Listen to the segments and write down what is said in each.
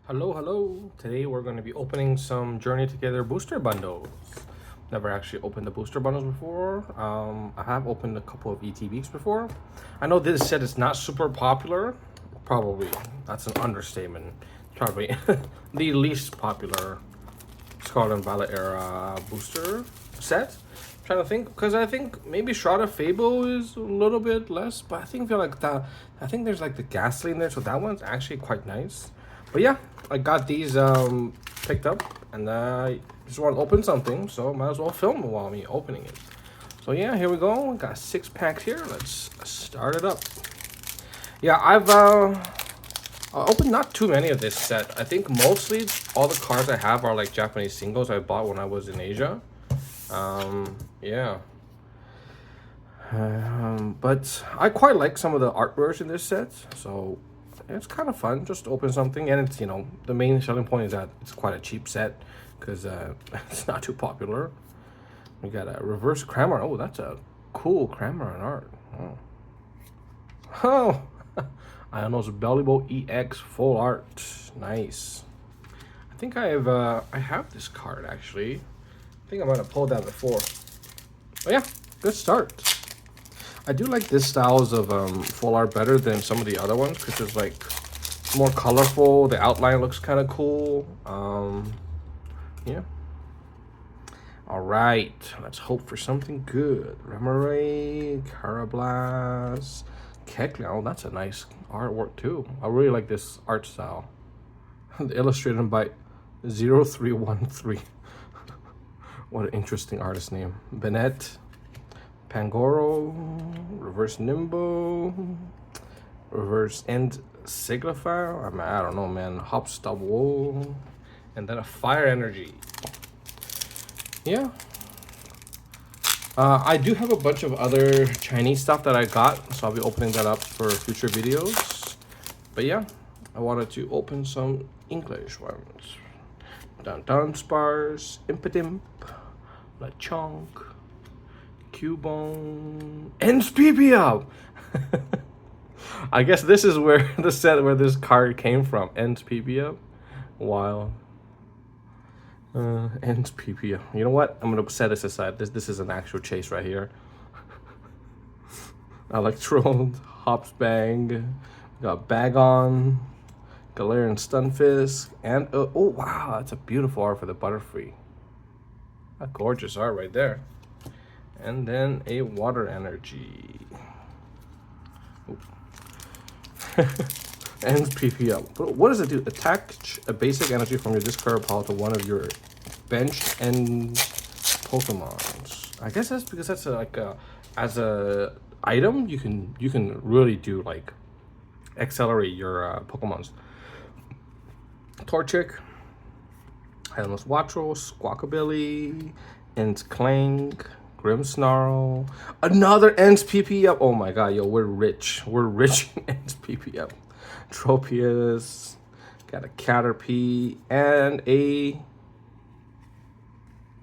Hello, hello. Today we're going to be opening some Journey Together booster bundles. Never actually opened the booster bundles before. I have opened a couple of ETBs before. I know this set is not super popular. Probably, that's an understatement. Probably the least popular Scarlet and Violet era booster set. I'm trying to think, because I think maybe Shroud of Fable is a little bit less, but feel like that. I think there's like the Ghastly in there, so that one's actually quite nice. But yeah, I got these picked up, and I just want to open something, so might as well film while me opening it. So yeah, here we go. We got 6 packs here. Let's start it up. Yeah, I've opened not too many of this set. I think mostly all the cards I have are like Japanese singles I bought when I was in Asia. Yeah. But I quite like some of the artworks in this set, so it's kind of fun just to open something. And it's, the main selling point is that it's quite a cheap set because it's not too popular. We got a reverse Cramorant. Oh, that's a cool Cramorant art. Oh, Iono's Bellibolt EX full art. Nice. I think I have this card actually. I think I might have pulled that before. But yeah, good start. I do like this styles of full art better than some of the other ones because it's like more colorful. The outline looks kind of cool. Yeah. All right, let's hope for something good. Remoraid, Carablast, Kecleon. Oh, that's a nice artwork too. I really like this art style. Illustrated by 0313. What an interesting artist name. Bennett, Pangoro, Reverse Nimbo, Reverse End Siglifile. I don't know, man. Hopstop, and then a Fire Energy. Yeah. I do have a bunch of other Chinese stuff that I got, so I'll be opening that up for future videos. But yeah, I wanted to open some English ones. Dunsparce, Impidimp, Lechonk, Cubone, and Spipia. I guess this is where the set where this card came from. Ends Spipia. Wild. Ends Spipia. You know what? I'm gonna set this aside. This is an actual chase right here. Electrode, Hopsbang, got Bagon, Galarian Stunfisk, and oh wow, that's a beautiful art for the Butterfree. A gorgeous art right there. And then a Water Energy. Ends PPL. But what does it do? Attach a basic energy from your discard pile to one of your benched and Pokemons. I guess that's because that's as a item you can really do like accelerate your Pokemons. Torchic, Headless Wattrel, Squawkabilly, Ents Clank, Grimmsnarl, another Ents PPF. Oh my god, yo, we're rich. We're rich in Ents PPF. Tropius, got a Caterpie, and a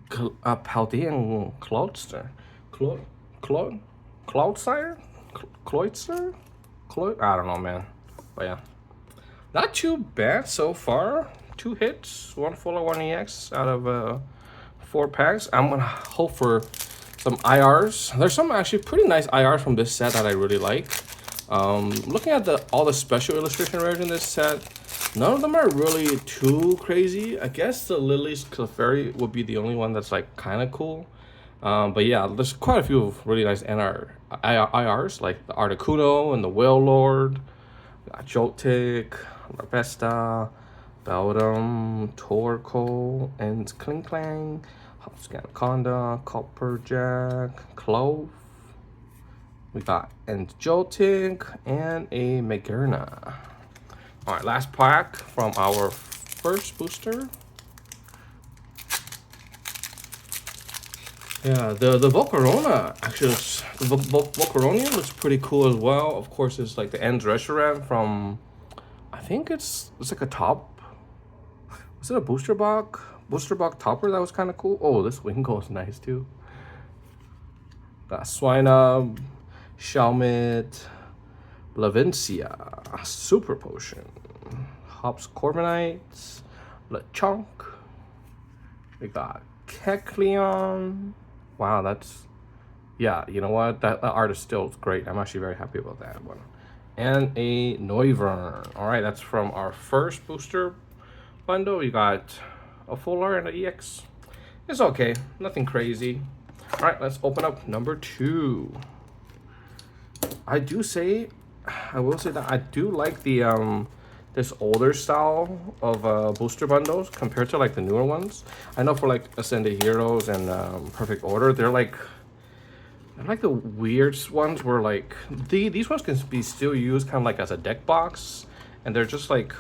Paldean Cloudster. Cloudsire? Cloydster? I don't know, man. But yeah. Not too bad so far. 2 hits, 1 full, 1 EX out of 4 packs. I'm gonna hope for some IRs. There's some actually pretty nice IRs from this set that I really like. Looking at all the special illustration rares in this set, none of them are really too crazy. I guess the Lily's Clefairy would be the only one that's like kind of cool. But yeah, there's quite a few really nice IRs, like the Articuno and the Whale Lord. Got Joltik, Larvesta, Beldum, Torkoal, and Klinklang, Hopscanaconda, Copperjack, Clove. We got Joltik and a Magearna. All right, last pack from our first booster. Yeah, the Volcarona actually the Volcarona looks pretty cool as well. Of course, it's like the Ends Reshiram from, I think it's like a top. Was it a booster box topper that was kind of cool? Oh, this Wingull is nice too. Got Swinub, Shelmet, Lavencia, Super Potion, Hops Corviknight, Lechonk. We got Kecleon. Wow, that's, yeah, you know what? That art is still great. I'm actually very happy about that one. And a Noivern. All right, that's from our first booster bundle. We got a full art and an EX. It's okay, nothing crazy. All right, let's open up number 2. I will say that I do like the this older style of booster bundles compared to like the newer ones. I know for like Ascended Heroes and Perfect Order, they're like the weird ones where like these ones can be still used kind of like as a deck box, and they're just like,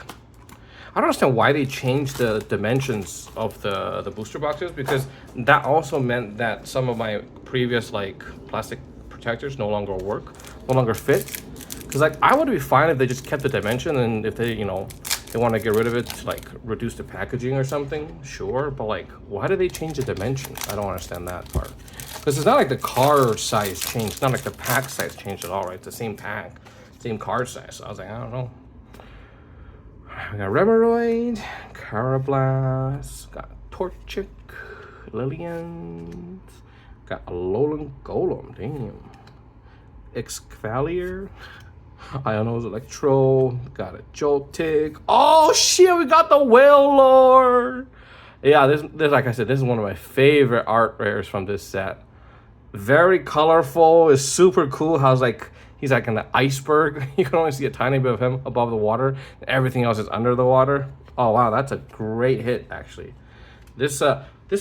I don't understand why they changed the dimensions of the booster boxes, because that also meant that some of my previous like plastic protectors no longer fit. Because like I would be fine if they just kept the dimension, and if they, you know, they want to get rid of it to like reduce the packaging or something, sure. But like, why did they change the dimension? I don't understand that part. Because it's not like the car size changed. It's not like the pack size changed at all, right? It's the same pack, same card size. So I was like, I don't know. We got Remoraid, Carablast, got Torchic, Lillian, got Alolan Golem, damn. Excalier, Iono's Electro, got a Joltik. Oh shit, we got the Wailord. Yeah, this like I said, this is one of my favorite art rares from this set. Very colorful, it's super cool how it's like, he's like in the iceberg. You can only see a tiny bit of him above the water. Everything else is under the water. Oh wow, that's a great hit actually. This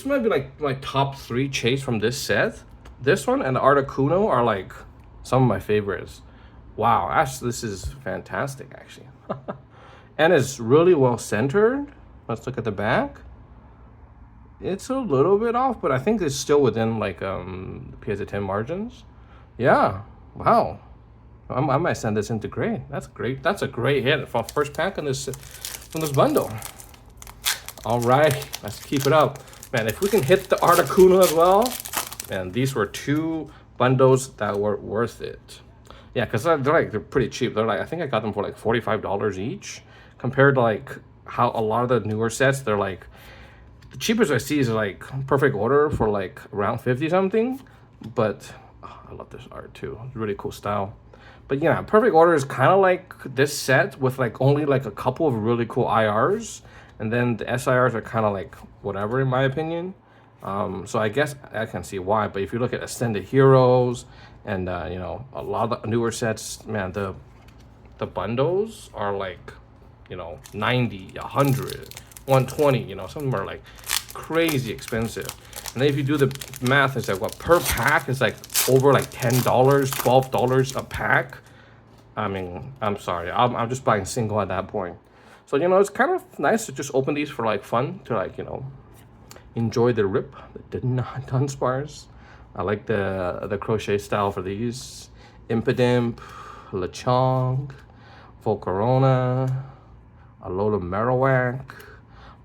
might be like my top 3 chase from this set. This one and the Articuno are like some of my favorites. Wow, this is fantastic actually. And it's really well centered. Let's look at the back. It's a little bit off, but I think it's still within like the PSA 10 margins. Yeah, wow. I might send this into gray. That's great. That's a great hit for first pack on this from this bundle. All right, let's keep it up, man. If we can hit the Articuno as well, man, these were 2 bundles that were worth it. Yeah, because they're pretty cheap. They're like, I think I got them for like $45 each, compared to like how a lot of the newer sets, they're like, the cheapest I see is like Perfect Order for like around 50 something. But oh, I love this art too. It's really cool style. But yeah, Perfect Order is kind of like this set with like only like a couple of really cool IRs, and then the SIRs are kind of like whatever in my opinion. So I guess I can see why. But if you look at Ascended Heroes and you know, a lot of the newer sets, man, the bundles are like, you know, 90, 100, 120. You know, some of them are like crazy expensive. And then if you do the math, it's like what per pack is like over like $10, $12 a pack. I mean, I'm sorry, I'm just buying single at that point. So you know, it's kind of nice to just open these for like fun, to like, you know, enjoy the rip, the Dunsparce. I like the crochet style for these. Impidimp, Lechonk, Volcarona, Alola Marowak,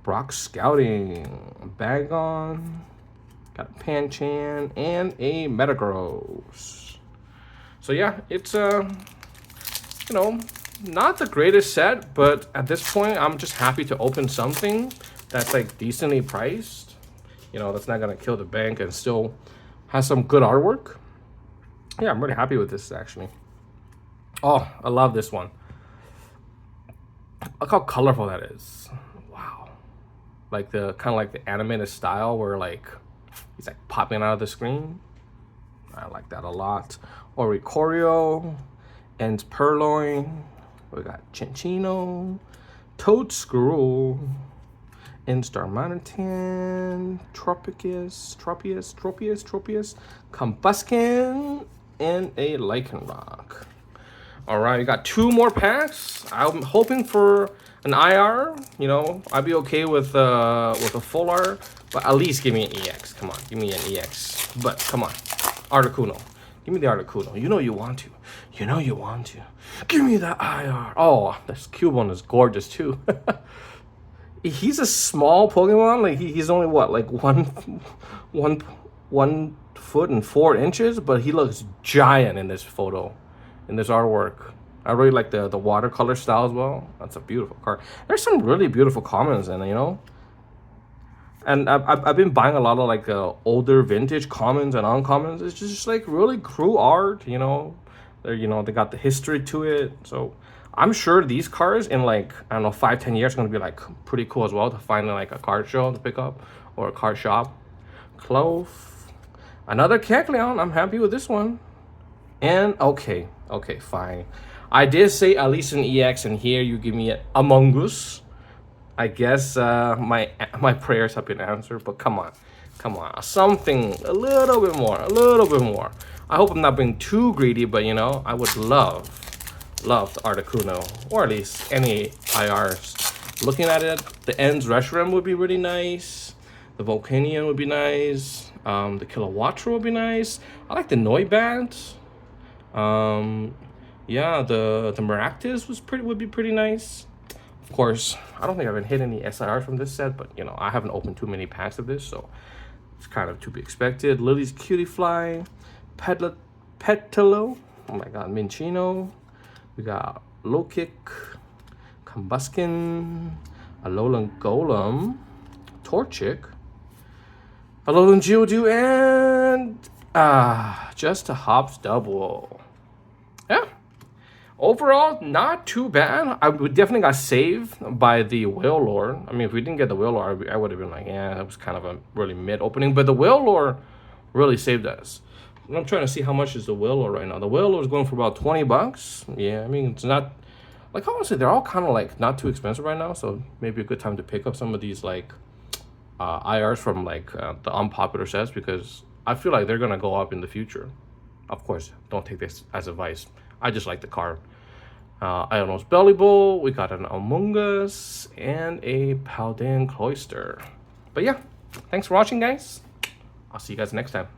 Brock Scouting, Bagon, got a Pancham, and a Metagross. So yeah, it's you know, not the greatest set, but at this point, I'm just happy to open something that's like decently priced. You know, that's not gonna kill the bank and still has some good artwork. Yeah, I'm really happy with this actually. Oh, I love this one. Look how colorful that is. Wow. Like the kind of like the animated style where like he's like popping out of the screen. I like that a lot. Oricorio, and Purloin. We got Cinccino, Toadscrew, Instarmonitan, Tropius, Combuskin, and a Lycanroc. All right, we got 2 more packs. I'm hoping for an IR. You know, I'd be okay with a full art, but at least give me an EX. Come on, give me an EX. But come on, Articuno. Give me the Articuno. You know you want to. You know you want to. Give me that IR. Oh, this Cubone is gorgeous too. He's a small Pokemon. Like he's only what, like 1 foot and 4 inches, but he looks giant in this photo, in this artwork. I really like the watercolor style as well. That's a beautiful card. There's some really beautiful commons in it, you know. And I've been buying a lot of like older vintage commons and uncommons. It's just like really cool art, you know. They got the history to it. So I'm sure these cards in like, I don't know, 5-10 years are gonna be like pretty cool as well to find in like a card show to pick up or a card shop. Clove, another Kecleon. I'm happy with this one. And okay, fine. I did say at least an EX, and here you give me an Among Us. I guess my prayers have been answered, but come on, something a little bit more. I hope I'm not being too greedy, but you know, I would love the Articuno, or at least any IRs. Looking at it, the Ends Reshiram would be really nice. The Volcanion would be nice. The Kilowattrel would be nice. I like the Noibat. Yeah, the Maractus would be pretty nice. Of course, I don't think I've hit any SIRs from this set, but you know, I haven't opened too many packs of this, so it's kind of to be expected. Lily's Cutiefly, Petalo, oh my god, Minchino. We got Low-Kick, Combuskin, Alolan Golem, Torchic, Alolan Geodude, and just a Hops double. Yeah. Overall, not too bad. I would definitely got saved by the Wailord. I mean, if we didn't get the Wailord, I would have been like, yeah, that was kind of a really mid opening. But the Wailord really saved us. And I'm trying to see how much is the Wailord right now. The Wailord is going for about $20. Yeah, I mean, it's not, like, I want to say they're all kind of like not too expensive right now. So maybe a good time to pick up some of these like IRs from like the unpopular sets, because I feel like they're going to go up in the future. Of course, don't take this as advice. I just like the card. Iono's Bellibolt, we got an Among Us, and a Paldean Cloyster. But yeah, thanks for watching, guys. I'll see you guys next time.